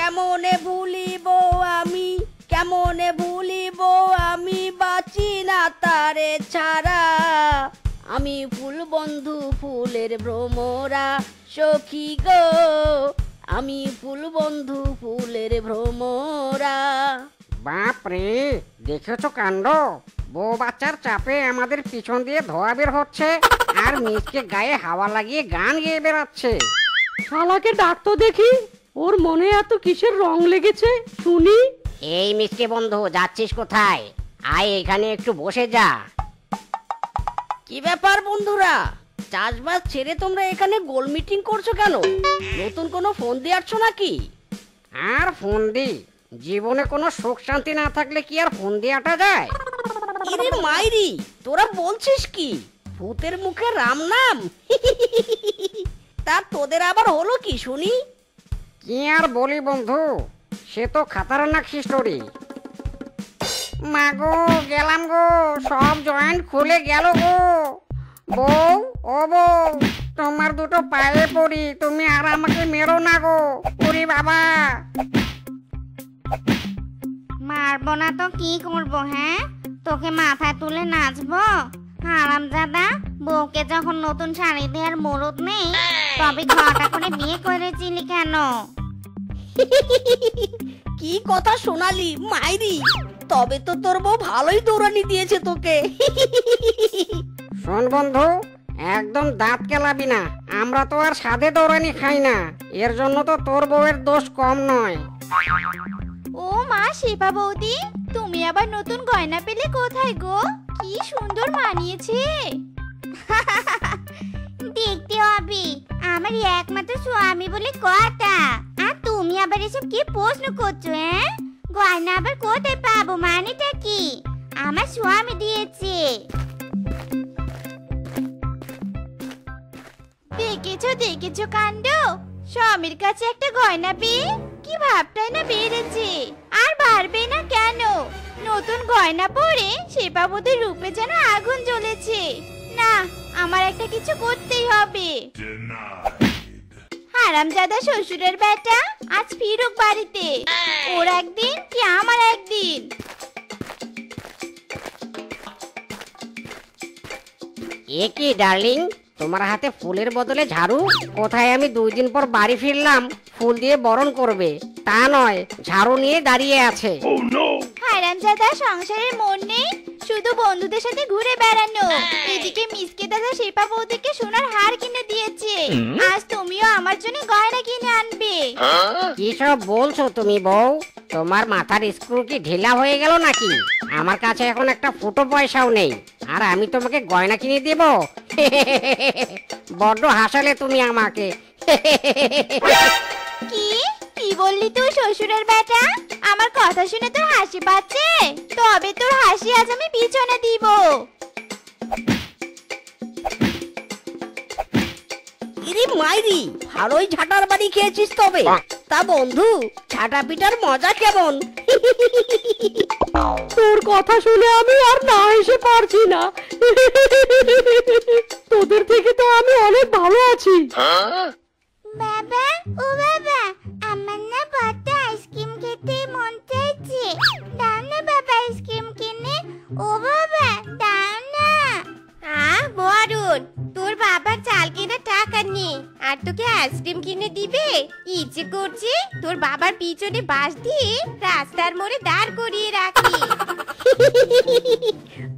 কেমনে ভুলিব আমি, কেমনে ভুলিব আমি, বাঁচি না তারে ছাড়া। আমি ফুল বন্ধু ফুলের ভ্রমরা সখী গো, আমি ফুল বন্ধু ফুলের ভ্রমরা। বাপরে, দেখেছো কাণ্ড? বউ বাচ্চার চাপে আমাদের পিছন দিয়ে ধোয়া বের হচ্ছে, আর মিসকে গায়ে হাওয়া লাগিয়ে গান গেয়ে বেড়াচ্ছে। শালাকে ডাকতো দেখি, ওর মনে এত কিসের রং লেগেছে শুনি। এই মিসকে বন্ধু, যাচ্ছিস কোথায়? আয় এখানে একটু বসে যা। কি ব্যাপার বন্ধুরা, চাষবাস ছেড়ে তোমরা এখানে গোল মিটিং করছো কেন? নতুন কোনো ফোন দিয়ে আসছো নাকি? আর ফোন দি, জীবনে কোনো সুখ শান্তি না থাকলে কি আর ফোন দিয়ে আটা যায়? ইরে মাইরি, তোরা বলছিস কি? ভূতের মুখে রাম নাম? তা তোদের আবার হলো কি শুনি? কি আর বলি বন্ধু, সে তো খাতারনাক হিস্টোরি। মাগো গেলাম গো, সব জয়েন্ট খুলে গেল গো। বউ, ও বউ, তোমার দুটো পায়ে পড়ি, তুমি আর আমাকে মেরো না গো। ওরে বাবা! মারবো না তো কি করবো? হ্যাঁ, তোকে মাথায় তুলে নাচবো? হারামজাদা, বউকে যখন নতুন শাড়ি দেওয়ার মুরত নেই, তবে ঘটা করে বিয়ে করেছিলি কেন? কি কথা শোনালি মাইরি? তবে তো তোর বউ ভালোই দৌড়ানি দিয়েছে তোকে। শোন বন্ধু, একদম দাঁত কেলাবি না, আমরা তো আর সাধে দৌড়ানি খাই না, এর জন্য তো তোর বউয়ের দোষ কম নয়। ও মা শিপা বৌদি, তুমি আবার নতুন গয়না পেলে কোথায় গো? কি সুন্দর মানিয়েছে। দেখতে হবে, আমার একমাত্র স্বামী বলে কথা। আর তুমি আবার এসব কি প্রশ্ন করছো? হ্যাঁ, গয়না আবার কোথায় পাবো? মানেটা কি? আমার স্বামী দিয়েছে। দেখেছো দেখেছো কাণ্ড, স্বামীর কাছে একটা গয়না পেয়ে কি ভাবটাই না বেড়েছে, আর বাড়বে না কেন? নতুন গয়না পরে শেফাবতীর রূপে যেন আগুন জ্বলেছে। না, আমার একটা কিছু করতেই হবে। হারামজাদা শ্বশুরের বেটা আজ ফিরুক বাড়িতে, ওর একদিন কি আমার একদিন। এ কি ডার্লিং, তোমার হাতে ফুলের বদলে ঝাড়ু? কোথায় আমি 2 দিন পর বাড়ি ফিরলাম, ফুল দিয়ে বরণ করবে, তা নয় ঝাড়ু নিয়ে দাঁড়িয়ে আছে। হারামজাদা সংসারের মন নেই, শুধু বন্ধুদের সাথে ঘুরে বেড়ানো। এদিকে মিসকে দাদা শেফা বৌদিকে সোনার হার কিনে দিয়েছে, আজ তুমিও আমার জন্য গয়না কিনে আনবে। কি সব বলছো তুমি বউ? তোমার মাথার স্ক্রু কি ঢিলা হয়ে গেল নাকি? আমার কাছে এখন একটা ফুটো পয়সাও নেই, আর আমি তোমাকে গয়না কিনে দেব? বড্ড হাসালে তুমি আমাকে। কি কি বললি তুই শ্বশুরের বেটা? আমার কথা শুনে তোর হাসি পাচ্ছে? তবে তোর হাসি আজ আমি পিছনে দিব। ইরে মাইরি, ভালোই ঝাঁটার বাড়ি খেয়েছিস তবে। তা বন্ধু, ঝাঁটা পিটার মজা কেমন? তোর কথা শুনে আমি আর না হেসে পারছি না। তোদের থেকে তো আমি অনেক ভালো আছি। বাবা, ও বাবা, আমার না বড় আইসক্রিম খেতে মন চাইছে। দাও না বাবা আইসক্রিম কিনে। ও বাবা, দাও না। বরুণ, তোর বাবার চাল কেনার টাকা নেই, আর তোকে আইসক্রিম কিনে দিবে? ইচ্ছে করছে তোর বাবার পিছনে বাঁশ দিয়ে রাস্তার মোড়ে দাঁড় করিয়ে রাখি।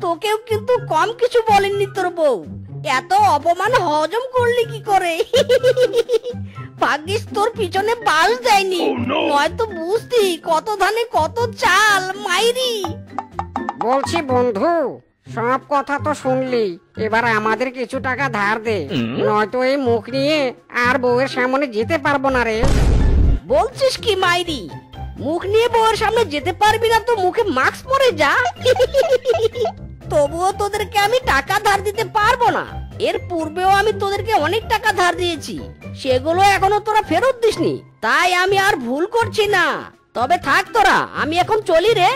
তোকেও কিন্তু কম কিছু বলেননি তোর বউ। এত অপমান হজম করলি কি করে? ভাগ্যিস তোর পিছনে বাস দেয়নি, নয়তো বুঝতি কত ধানে কত চাল মাইরি। বলছি বন্ধু, সব কথা তো শুনলি, এবার আমাদের কিছু টাকা ধার দে, নয়তো এই মুখ নিয়ে আর বউয়ের সামনে যেতে পারবো না রে। বলছিস কি মাইরি? মুখ নিয়ে বউয়ের সামনে যেতে পারবি না তো মুখে মাস্ক পরে যা। তবুও তোদেরকে আমি টাকা ধার দিতে পারবো না। এর পূর্বেও আমি তোদেরকে অনেক টাকা ধার দিয়েছি, সেগুলো এখনো তোরা ফেরত দিসনি, তাই আমি আর ভুল করছি না। তবে থাক তোরা, আমি এখন চলি রে।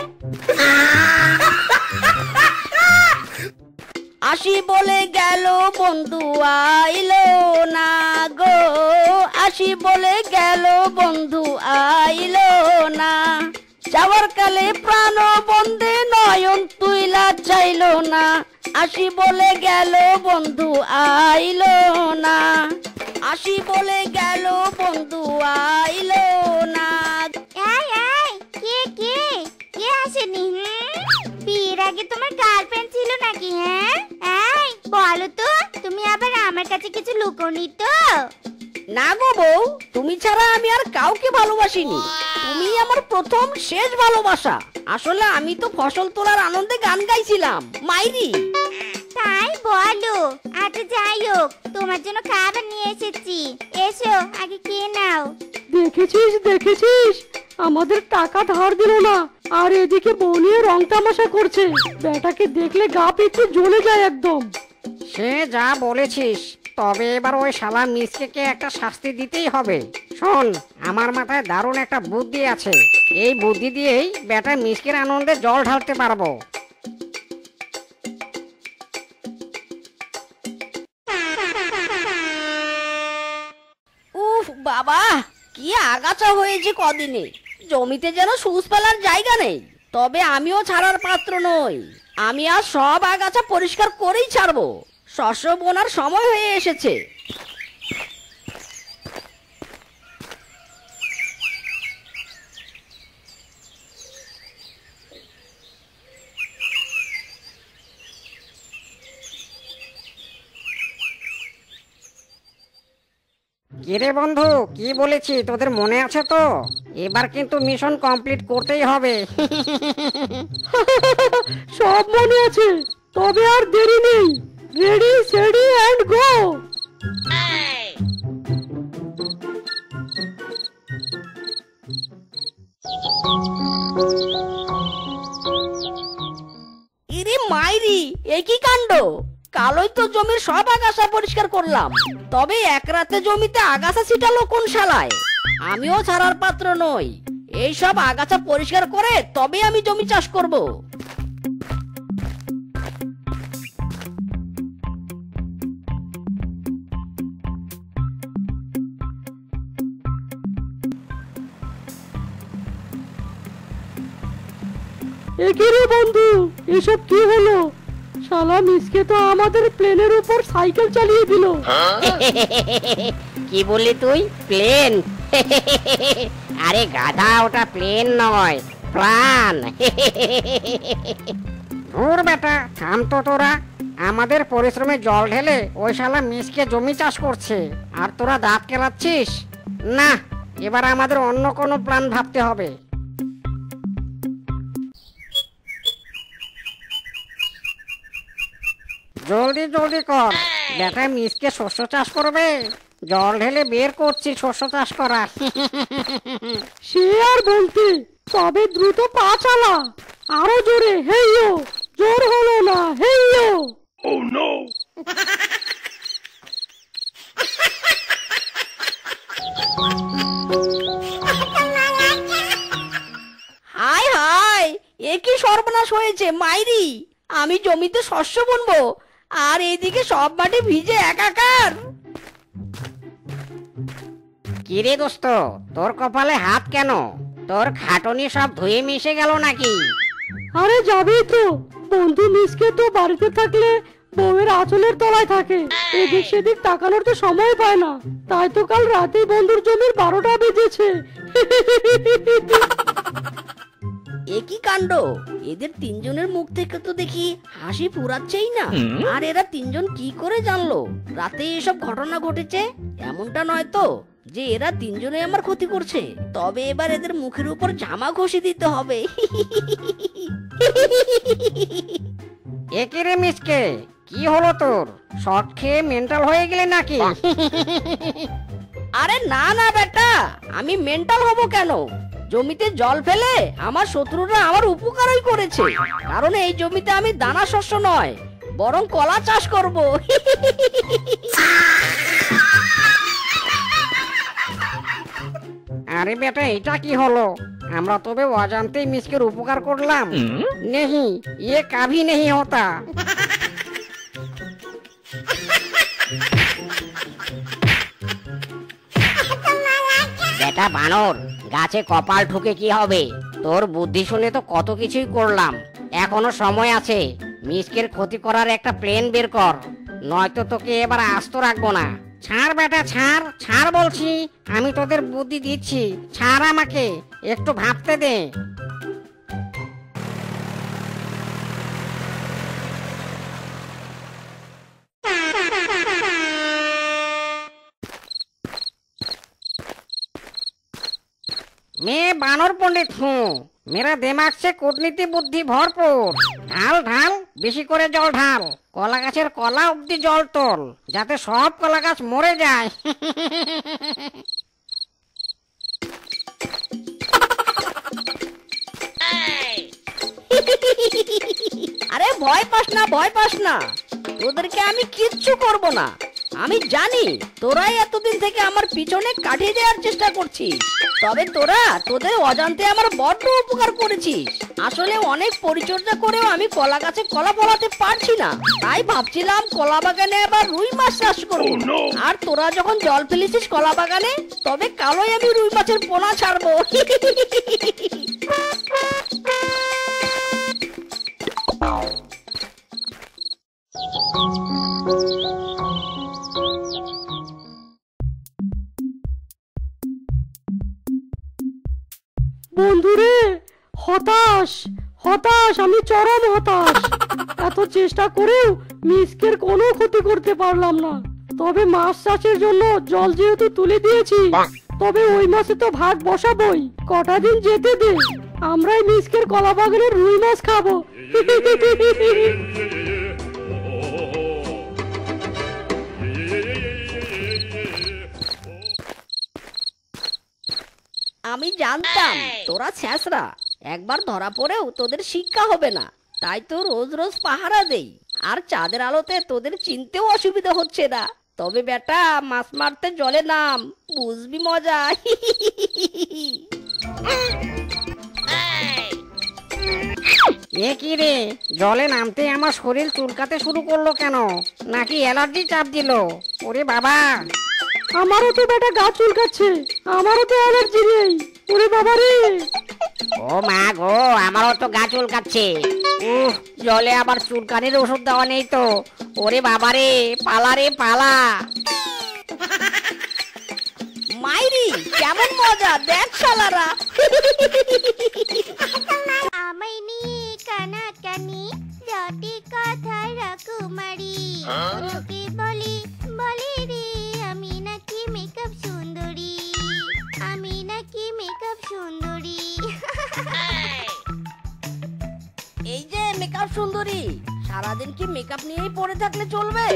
আসি বলে গেল বন্ধু আইলো না গো, আসি বলে গেল বন্ধু আইলো না। যাওয়ার কালে প্রাণ বন্ধে নয়ন তুইলা চাইলো না, আসি বলে গেল বন্ধু আইলো না, আসি বলে গেল বন্ধু আইলো না। এই এই কে কে কে আসেনি? বিয়ের আগে তোমার গার্লফ্রেন্ড ছিল নাকি? হ্যাঁ এই বলো তো, তুমি আবার আমার কাছে কিছু লুকোনি তো? না গো বউ, তুমি ছাড়া আমি আর কাউকে ভালোবাসিনি, তুমি আমার প্রথম শেষ ভালোবাসা। আসলে আমি তো ফসল তোলার আনন্দে গান গাইছিলাম মাইরি। তাই বলো? আচ্ছা যাই হোক, তোমার জন্য খাবার নিয়ে এসেছি, এসো আগে খেয়ে নাও। দেখেছিস দেখেছিস, আমাদের টাকা ধার দিল না, আর এদিকে বউ নিয়ে রং তামাশা করছে। বেটাকে দেখলে গা পিত্তে জ্বলে যায় একদম। সে যা বলেছিস, তবে এবার ওই শালা মিসকে একটা শাস্তি দিতেই হবে। শোন, আমার মাথায় দারুণ একটা বুদ্ধি আছে, এই বুদ্ধি দিয়েই বেটা মিসকের আনন্দে জল ঢালতে পারবো। উফ বাবা, কি আগাছা হয়েছে কদিনে, জমিতে যেন সুস ফেলার জায়গা নেই। তবে আমিও ছাড়ার পাত্র নই, আমি আর সব আগাছা পরিষ্কার করেই ছাড়বো। শস্য বোনার সময় হয়ে এসেছে। কিরে বন্ধু, কি বলেছি তোদের মনে আছে তো? এবার কিন্তু মিশন কমপ্লিট করতেই হবে। সব মনে আছে, তবে আর দেরি নেই। Ready সেডি and go. ইরে মাইরি, একই কাণ্ড! কালই তো জমির সব আগাছা পরিষ্কার করলাম, তবে এক রাতে জমিতে আগাছা ছিটালো কোন শালায়? আমিও ছাড়ার পাত্র নই, এই সব আগাছা পরিষ্কার করে তবে আমি জমি চাষ করব। একই রে বন্ধু, এসব কি হলো? শালা মিসকে তো আমাদের প্লেনের উপর সাইকেল চালিয়ে দিল। কি বললি তুই? প্লেন? আরে গাধা, ওটা প্লেন নয়, প্রাণ। ধুর বেটা, থাম তো তোরা। আমাদের পরিশ্রমে জল ঢেলে ওই শালা মিসকে জমি চাষ করছে, আর তোরা দাঁত কেলাচ্ছিস? না, এবার আমাদের অন্য কোনো প্ল্যান ভাবতে হবে। জলদি জলদি কর, বেটা মিসকে শস্য চাষ করবে, জল ঢেলে বের করছি শস্য চাষ করা। সে আর বলতে, তবে দ্রুত পা চালা, আরো জোরে। হেইয়ো, জোর হলো না, হেইয়ো। হায় হায়, এ কি সর্বনাশ হয়েছে মাইরি! আমি জমিতে শস্য বুনবো, আর এইদিকে সব মাটি ভিজে একাকার। কিরে দোস্ত, তোর কপালে হাত কেন? তোর খাটনি সব ধুয়ে মিশে গেল নাকি? আরে যাবেই তো, বন্ধু মিসকে তো বাড়িতে থাকলে বউয়ের আঁচলের তলায় থাকে, এদিক সেদিক তাকানোর তো সময় পায় না। তাই তো কাল রাতে বন্ধুর জমির 12টা বেজেছে। একই কাণ্ড! এদের তিনজনের মুখ থেকে তো দেখি হাসি ফুরাচ্ছেই না। আর এরা তিনজন কি করে জানলো রাতে এসব ঘটনা ঘটেছে? এমনটা নয় তো যে এরা তিনজনে আমার ক্ষতি করছে? তবে এবার এদের মুখের উপর জামা ঘষে দিতে হবে। একে রে মিসকে, কি হলো তোর? শর্ট খেয়ে মেন্টাল হয়ে গেলে নাকি? আরে না না বেটা, আমি মেন্টাল হব কেন? জমিতে জল ফেলে আমার শত্রুরা আমার উপকারই করেছে, কারণ এই জমিতে আমি দানা শস্য নয়, বরং কলা চাষ করব। আরে বেটা, এটা কি হলো? আমরা তবে অজান্তেই মিসকের উপকার করলাম। নেহি, ইয়ে কাভি নেহি হতা। বেটা বানর, গাছে কপাল ঠুকে কি হবে? তোর বুদ্ধি শুনে তো কত কিছুই করলাম। এখনো সময় আছে, মিসকের ক্ষতি করার একটা প্ল্যান বের কর, নয়তো তোকে এবার আস্ত রাখবো না। ছাড় বেটা ছাড়, ছাড় বলছি। আমি তোদের বুদ্ধি দিচ্ছি, ছাড় আমাকে, একটু ভাবতে দে। मैं बानर पंडित हूँ, मेरा दिमाग से कूटनीति बुद्धि भरपूर। ढाल ढाल बेशी करे जल ढाल, कला गाছের কলা অবধি জল তোল, যাতে সব কলা গাছ মরে যায়। আরে ভয় পাস না, ভয় পাস না, তোদেরকে আমি কিচ্ছু করব না। আমি জানি তোরাই এতদিন থেকে আমার পিছনে কাটিয়ে দেওয়ার চেষ্টা করছিস, তবে তোরা তোদের অজান্তে আমার বড্ড উপকার করেছিস। আসলে অনেক পরিচর্যা করেও আমি কলা গাছে কলা ফলাতে পারছি না, তাই ভাবছিলাম কলা বাগানে আবার রুই মাছ চাষ করব। আর তোরা যখন জল ফেলেছিস কলা বাগানে, তবে কালোই আমি রুই মাছের পোনা ছাড়বো। বন্ধুরে, হতাশ হতাশ, আমি চরম হতাশ। এত চেষ্টা করেও মিসকের কোনো ক্ষতি করতে পারলাম না। তবে মাছ চাষের জন্য জল যেহেতু তুলে দিয়েছি, তবে ওই মাছে তো ভাগ বসাবই। কটা দিন যেতে দে, আমরাই মিসকের কলা বাগানের রুই মাছ খাবো। আমি জানতাম তোরা ছ্যাঁচড়া, একবার ধরা পড়েও তোদের শিক্ষা হবে না, তাই তো রোজ রোজ পাহারা দেই। আর চাঁদের আলোতে তোদের চিনতেও অসুবিধা হচ্ছে না। তবে বেটা, মাছ মারতে জলে নাম, বুঝবি মজা। এ কি রে, জলে নামতে আমার শরীর চুলকাতে শুরু করলো কেন? নাকি অ্যালার্জি চাপ দিল? ওরে বাবা! আমারও তো বেটা গা চুলকাচ্ছে, আমারও তো অ্যালার্জি নেই। ওরে বাবা রে! ও মা গো, আমারও তো গা চুলকাচ্ছে। উফ, জলে আবার চুলকানির ওষুধ দেওয়া নেই তো। ওরে বাবা রে, পালা রে পালা! মাইরি, কেমন মজা দেখ শালারা। আমায় নিয়ে কানাকানি রটে কথা রাকুমারি, লোকে বলে বলে রে আমি নাকি মেকআপ সুন্দরী, আমি নাকি মেকআপ সুন্দরী। এই যে মেকআপ সুন্দরী, সারাদিন কি মেকআপ নিয়েই পড়ে থাকলে চলবে,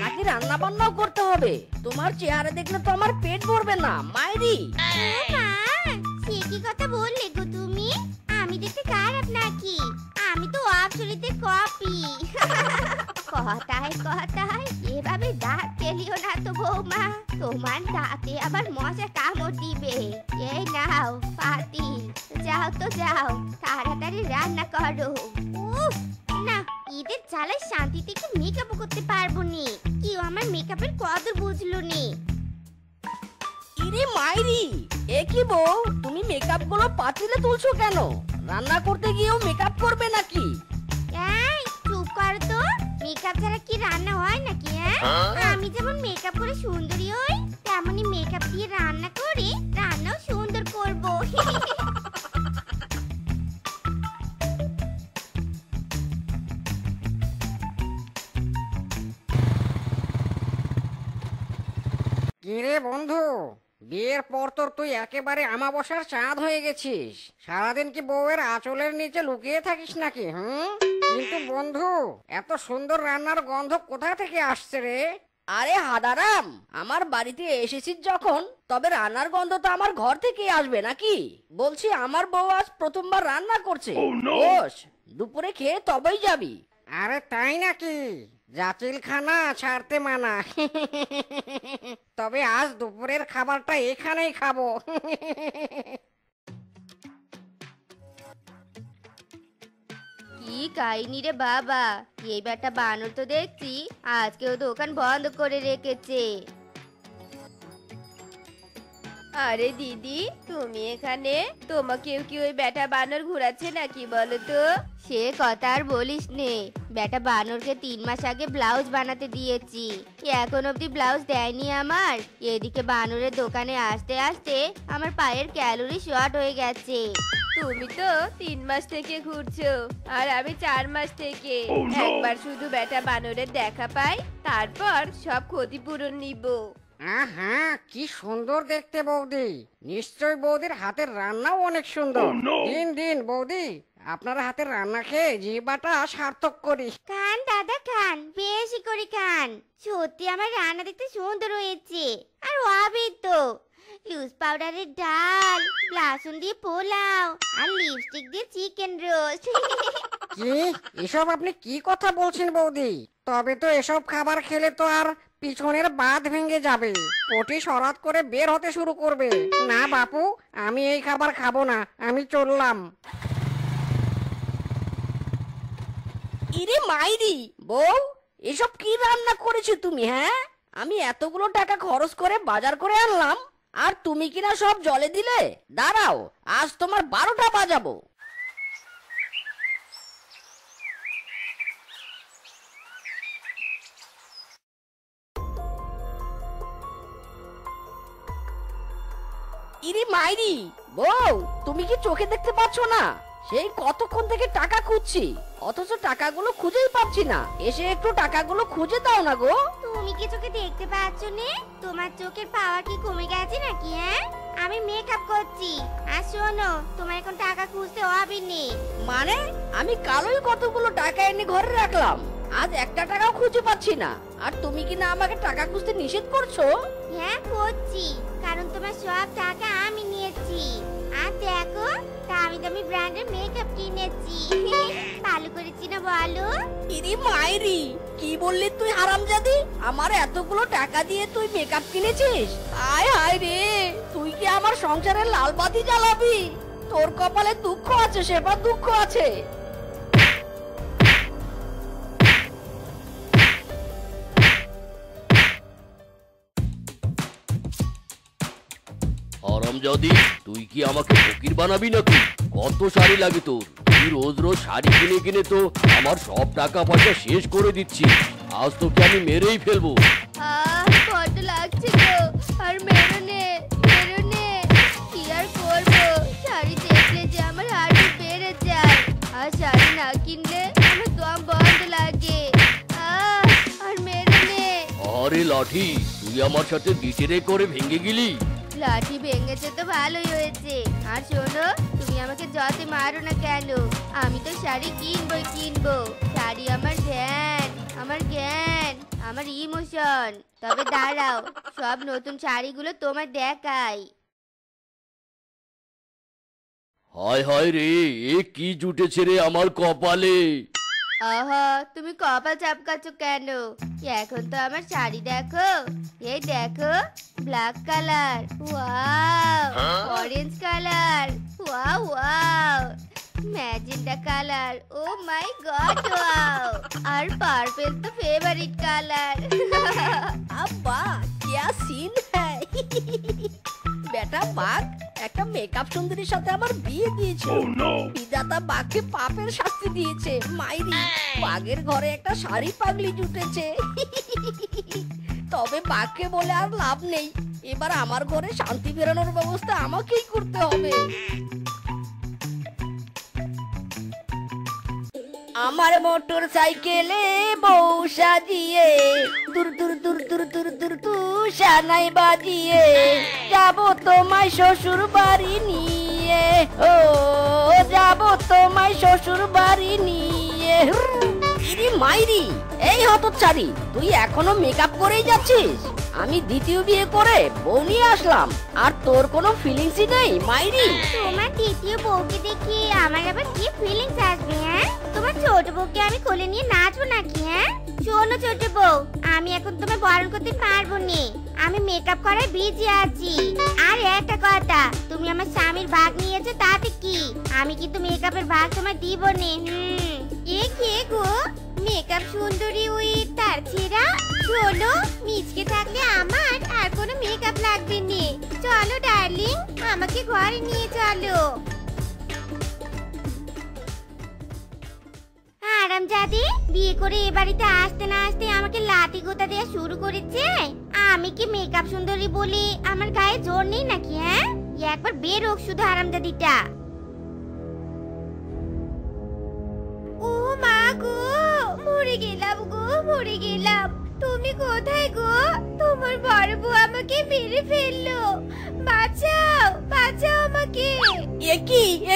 নাকি রান্না বান্নাও করতে হবে? তোমার চেহারা দেখলে তো আমার পেট ভরবে না মাইরি। মা, সে কি কথা বললে গো তুমি? আমি দেখতে খারাপ নাকি? আমি তো আসলেতে কপি। কথায় কথায় এভাবে দাঁত ফেলিও না তো বৌমা, তোমার দাঁতে আবার মশা কামড় দিবে। এই নাও পাতিল, যাও তো যাও, তাড়াতাড়ি রান্না করো। উফ, না, ঈদের জ্বালায় শান্তিতে একটু মেকআপ করতে পারবো নি, কেউ আমার মেকআপের কদর বুঝলো নি। ইরে মাইরি, এ কি বউ, তুমি মেকআপ গুলো পাতিলে তুলছো কেন? রান্না করতে গিয়েও মেকআপ করবে নাকি? এই চুপ কর তো, মেকআপ ছাড়া কি রান্না হয় নাকি? আমি যেমন মেকআপ করে সুন্দরী হই, তেমনি মেকআপ দিয়ে রান্না করে রান্নাও সুন্দর করব। কিরে বন্ধু, বিয়ের পর তোর তুই একেবারে আমাবস্যার চাঁদ হয়ে গেছিস। সারাদিন কি বউয়ের আঁচলের নিচে লুকিয়ে থাকিস নাকি? কিন্তু বন্ধু, এত সুন্দর রান্নার গন্ধ কোথা থেকে আসছে রে? আরে হাদারাম, আমার বাড়িতে এসেছিস যখন, তবে রান্নার গন্ধ তো আমার ঘর থেকে আসবে নাকি? বলছি, আমার বউ আজ প্রথমবার রান্না করছে। বস, দুপুরে খেয়ে তবেই যাবি। আরে তাই নাকি? জাচিল খানা ছাড়তে মানা। তবে আজ দুপুরের খাবারটা এখানেই খাবো। কি কাহিনী রে বাবা, এই বেটা বানর তো দেখছি আজকেও দোকান বন্ধ করে রেখেছে। আরে দিদি, তুমি এখানে? তোমাকেও কি ওই বেটা বানর ঘোরাচ্ছে নাকি বলো তো? সে কথা আর বলিস নে, বেটা বানরকে 3 মাস আগে ব্লাউজ বানাতে দিয়েছি, এখন অবধি ব্লাউজ দেয়নি আমার। এদিকে বানরের দোকানে আসতে আসতে আমার পায়ের ক্যালোরি শর্ট হয়ে গেছে। তুমি তো 3 মাস থেকে ঘুরছো, আর আমি 4 মাস থেকে। একবার শুধু বেটা বানরের দেখা পাই, তারপর সব ক্ষতিপূরণ নিব। আহা, কি সুন্দর দেখতে বৌদি। নিশ্চয় বৌদির হাতের রান্নাও অনেক সুন্দর। দিন দিন বৌদি, আপনার হাতের রান্না খেয়ে জিহ্বাটা সার্থক করি। খান দাদা খান, বেশি করে খান। সত্যি আমার রান্না দেখতে সুন্দর হয়েছে। আর হবে তো, লুজ পাউডারের ডাল, লসুন দিয়ে পোলাও, আর লিপস্টিক দিয়ে চিকেন রোস্ট। কি এসব আপনি কি কথা বলছেন বৌদি? তবে তো এসব খাবার খেলে তো আর পিছনের বাঁধ ভেঙে যাবে, পটি সরাত করে বের হতে শুরু করবে। না বাপু, আমি এই খাবার খাবো না, আমি চললাম। ইরে মাইরি বউ, এসব কি রান্না করেছো তুমি? হ্যাঁ, আমি এতগুলো টাকা খরচ করে বাজার করে আনলাম, আর তুমি কিনা সব জলে দিলে। দাঁড়াও, আজ তোমার 12টা বাজাবো। ইরে মাইরি বউ, তুমি কি চোখে দেখতে পাচ্ছ না? সেই কতক্ষণ থেকে টাকা খুঁজছি, অথচ টাকাগুলো খুঁজেই পাচ্ছি না। এসে একটু টাকাগুলো খুঁজে দাও না গো। তুমি কি চোখে দেখতে পাচ্ছ না? তোমার চোখের পাওয়ার কি কমে গেছে নাকি? হ্যাঁ, আমি মেকআপ করছি। আর শোনো, তোমার এখন টাকা খুঁজতে হবে না। মানে আমি কালোই কতগুলো টাকা এনে ঘরে রাখলাম, আজ একটা টাকাও খুঁজে পাচ্ছি না, আর তুমি কি না আমাকে টাকা খুঁজতে নিষেধ করছো? হ্যাঁ করছি, কারণ তোমার সব টাকা আমি নিয়েছি। আর দেখো, দামি দামি ব্র্যান্ডের মেকআপ কিনেছি। ভালো করেছি না বলো? ইরি মাইরি, কি বললি তুই হারামজাদি? আমার এতগুলো টাকা দিয়ে তুই মেকআপ কিনেছিস? আয় হায় রে, তুই কি আমার সংসারের লাল বাতি জ্বালাবি? তোর কপালে দুঃখ আছে, সেবার দুঃখ আছে। হারামজাদি, তুই কি আমাকে ফকির বানাবি নাকি? কত শাড়ি লাগে তোর? তুই রোজ রোজ শাড়ি কিনে কিনে তো আমার সব টাকা পয়সা শেষ করে দিচ্ছি। আজ তোকে আমি মেরেই ফেলবো। বড্ড লাগছে তো, আর মেরোনে মেরোনে, কি আর করবো? শাড়ি দেখলে যে আমার হাড়ি বেড়ে যায়, আর শাড়ি না কিনলে আমার দম বন্ধ লাগে। আর মেরোনে। আরে লাঠি, তুই আমার সাথে বিটেরে করে ভেঙে গেলি। লাঠি ভেঙেছে তো ভালোই হয়েছে। আর শোনো, তুমি আমাকে যতই মারো না কেন, আমি তো শাড়ি কিনবই কিনবো। শাড়ি আমার ধ্যান, আমার জ্ঞান, আমার ইমোশন। তবে দাঁড়াও, সব নতুন শাড়িগুলো তোমার দেখাই। হায় হায় রে, এ কি জুটেছে রে আমার কপালে। আহা, তুমি কপাল চাপকাচ্ছ কেন? এখন তো আমার শাড়ি দেখো, এই দেখো, black colour, wow, orange colour, wow wow, magenta colour, oh my god wow, আর পার্পল তো ফেভারিট কালার। আব্বা क्या सीन है। বেটা বাঘ একটা মেকআপ সুন্দরীর সাথে আমার বিয়ে দিয়েছে। বিধাতা বাঘকে পাপের শাস্তি দিয়েছে। মাইরি, বাঘের ঘরে একটা শাড়ি পাগলি জুটেছে। তবে বাঘকে বলে আর লাভ নেই, এবার আমার ঘরে শান্তি ফেরানোর ব্যবস্থা আমাকেই করতে হবে। আমার মোটর সাইকেলে বউ সাজিয়ে দূর দূর দূর দূর দূর দূর দূর শানাই বাজিয়ে যাবো তোমায় শ্বশুর বাড়ি নিয়ে, ও যাবো তোমায় শ্বশুর বাড়ি নিয়ে। ইরি মাইরি, এই হতচ্ছাড়ি, তুই এখনো মেকআপ করেই যাচ্ছিস? আমি দ্বিতীয় বিয়ে করে বউ নিয়ে আসলাম, আর তোর কোনো ফিলিংসই নেই মাইরি। তোমার দ্বিতীয় বউকে দেখে আমার আবার কি ফিলিংস আসবে? হ্যাঁ, তোমার ছোট বউকে আমি কোলে নিয়ে নাচবো নাকি? হ্যাঁ শোনো ছোট বউ, আমি এখন তোমায় বরণ করতে পারবো না, আমি মেকআপ করায় বিজি আছি। আর একটা কথা, তুমি আমার স্বামীর ভাগ নিয়েছো তাতে কি, আমি কিন্তু মেকআপের ভাগ তোমায় দিব না। এ কে গো, মেকআপ সুন্দরী ওই তার ছেঁড়া। শোনো, মিচকে থাকলে আমার আর কোনো মেকআপ লাগবে না। চলো ডার্লিং, আমাকে ঘরে নিয়ে চলো। আরামজাদি বিয়ে করে এ বাড়িতে আসতে না আসতে আমাকে লাঠি গোতা দেওয়া শুরু করেছে। আমি কি মেকআপ সুন্দরী বলি আমার গায়ে জোর নেই নাকি? হ্যাঁ, একবার বের হোক শুধু আরামজাদিটা। ও মা গো, মরে গেলাম গো, মরে গেলাম। তুমি কোথায় গো? তোমার বড় বউ আমাকে মেরে ফেললো। বাঁচাও, বাঁচাও আমাকে। এ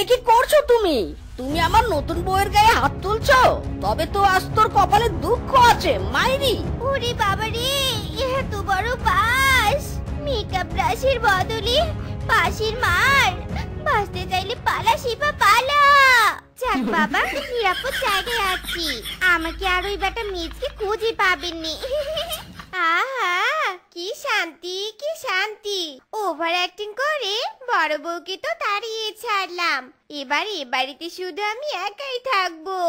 কি করছো তুমি? তুমি আমার নতুন বউয়ের গায়ে হাত তুলছো? তবে তো আজ তোর কপালে দুঃখ আছে মাইরি। ওরে বাবা রে, এত বড় বাস! মেকআপ ব্রাশের বদলে বাঁশির মার। বাঁচতে চাইলে পালা শিপা পালা। যাক বাবা, নিরাপদ জায়গায় আছি। আমাকে আর ওই বেটা মিচকে খুঁজে পাবেননি। আহা, কি শান্তি, কি শান্তি। ওভার অ্যাক্টিং করে বড় বউকে তো তাড়িয়ে ছাড়লাম। এবার এ বাড়িতে শুধু আমি একাই থাকবো।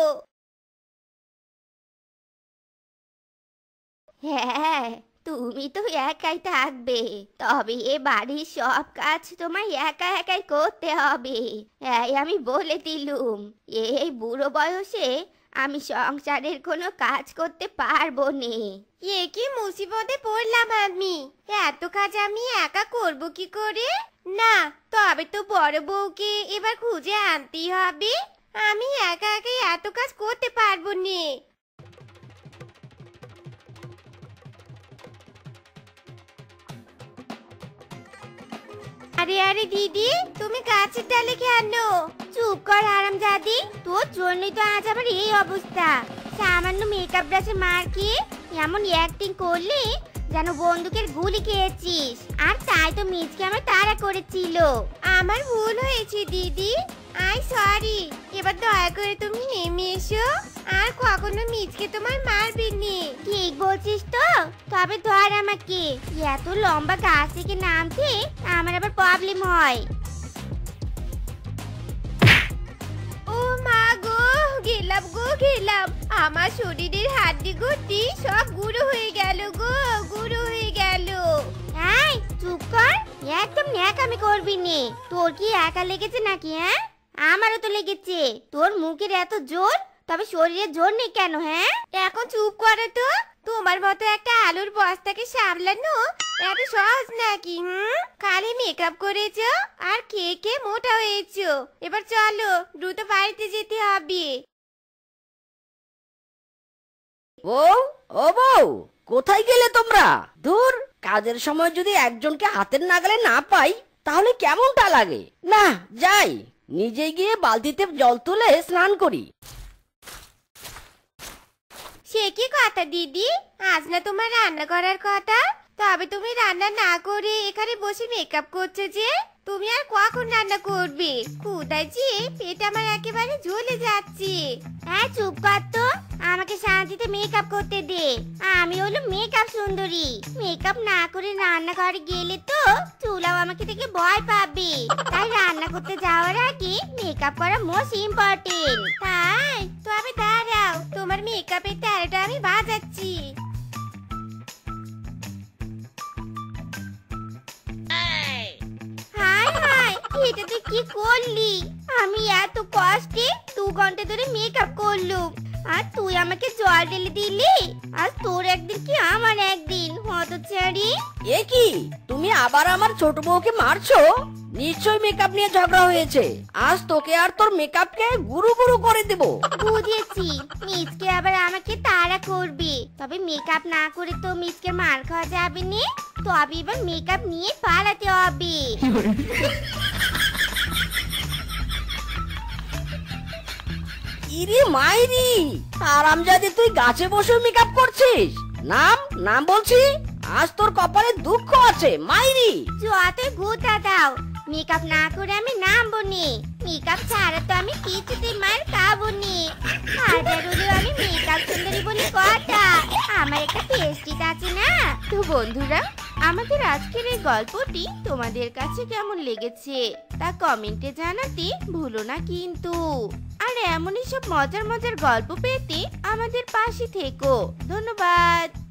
হ্যাঁ, তুমি তো একাই থাকবে, তবে এ বাড়ির সব কাজ তোমায় একা একাই করতে হবে। এই আমি বলে দিলুম, এই বুড়ো বয়সে আমি সংসারের কোনো কাজ করতে পারবো নে। এ কি মুসিবতে পড়লাম আমি! এত কাজ আমি একা করব কি করে? না, তবে তো বড় বউকে এবার খুঁজে আনতেই হবে। আমি একা একাই এত কাজ করতে পারবো নে। আরে আরে দিদি, তুমি গাছের ডালে কেন? চুপ কর হারামজাদি, তোর জন্যই তো আজ আমার এই অবস্থা। সামান্য মেকআপ ব্রাশে মার খেয়ে এমন অ্যাক্টিং করলি যেন বন্দুকের গুলি খেয়েছিস। আর তাই তো মিচকে আমার তাড়া করেছিল। আমার ভুল হয়েছে দিদি, আই সরি। এবার দয়া করে তুমি নেমে এসো, আর কখনো মিচকে তোমার মারবে নি। ঠিক বলছিস তো? তবে ধর আমাকে। এত লম্বা গাছ থেকে নামতে আমার আবার প্রবলেম হয়। ও মা গো, গেলাম গো গেলাম। আমার শরীরের হাড্ডি গুড্ডি সব গুঁড়ো হয়ে গেল গো, গুঁড়ো হয়ে গেল। এই চুপ কর, একদম ন্যাকামি করবি নে। তোর কি একা লেগেছে নাকি? হ্যাঁ, আমারও তো লেগেছে। তোর মুখের এত জোর, তবে শরীরে জোর নেই কেন? হ্যাঁ, এখন চুপ করে তো। তোমার মতো একটা আলুর বস্তাকে সামলানো এত সহজ নাকি? খালি মেকআপ করেছো আর খেয়ে খেয়ে মোটা হয়েছো। এবার চলো, দ্রুত বাড়িতে যেতে হবে। ও বউ, কোথায় গেলে তোমরা? ধুর, কাজের সময় যদি একজনকে হাতের নাগালে না পাই তাহলে কেমনটা লাগে। না, যাই নিজে গিয়ে বালতিতে জল তুলে স্নান করি। সে কি কথা দিদি, আজ না তোমার রান্না করার কথা? তবে তুমি রান্না না করে এখানে বসে মেকআপ করছো যে? তুমি আর কখন রান্না করবে? ক্ষুধায় যে পেট আমার একেবারে জ্বলে যাচ্ছে। হ্যাঁ চুপ কর তো, আমাকে শান্তিতে মেকআপ করতে দে। আমি হলো মেকআপ সুন্দরী। মেকআপ না করে রান্না করে গেলে তো চুলাও আমাকে দেখে ভয় পাবে। তাই রান্না করতে যাওয়ার আগে মেকআপ করা মোস্ট ইম্পর্টেন্ট। তাই তবে দাঁড়াও, তোমার মেকআপের তারাটা আমি বাজাচ্ছি। হাই হাই, এটা তুই কি করলি? আমি এত কষ্টে 2 ঘন্টা ধরে মেকআপ করলুম, আর তুই আমাকে জল ঢেলে দিলি। আজ তোর একদিন কি আমার একদিন, হতচ্ছাড়ি। এ কি, তুমি আবার আমার ছোট বউকে মারছো? নিশ্চয় মেকআপ নিয়ে ঝগড়া হয়েছে। আজ তোকে আর তোর মেকআপকে গুরু গুরু করে দেব। বুঝেছি, মিচকে আবার আমাকে তাড়া করবে। তবে মেকআপ না করে তো মিচকে মার খাওয়া যাবে না। তবে এবার মেকআপ নিয়ে পালাতে হবে। ইরে মাইরি, আরামজাদে তুই গাছে বসে মেকআপ করছিস? নাম নাম বলছি, আজ তোর কপালে দুঃখ আছে মাইরি। যতই গুতা দাও, মেকআপ না করে আমি নামবো নি। মেকআপ ছাড়া তো আমি কিছুতেই মার খাবো নি। আর বেরোলেও আমি মেকআপ সুন্দরী বলে কথা। আমার একটা পেস্টিস আছে না? তো বন্ধুরা, আমাদের আজকের এই গল্পটি তোমাদের কাছে কেমন লেগেছে তা কমেন্টে জানাতে ভুলো না কিন্তু। আর এমনই সব মজার মজার গল্প পেতে আমাদের পাশে থেকো। ধন্যবাদ।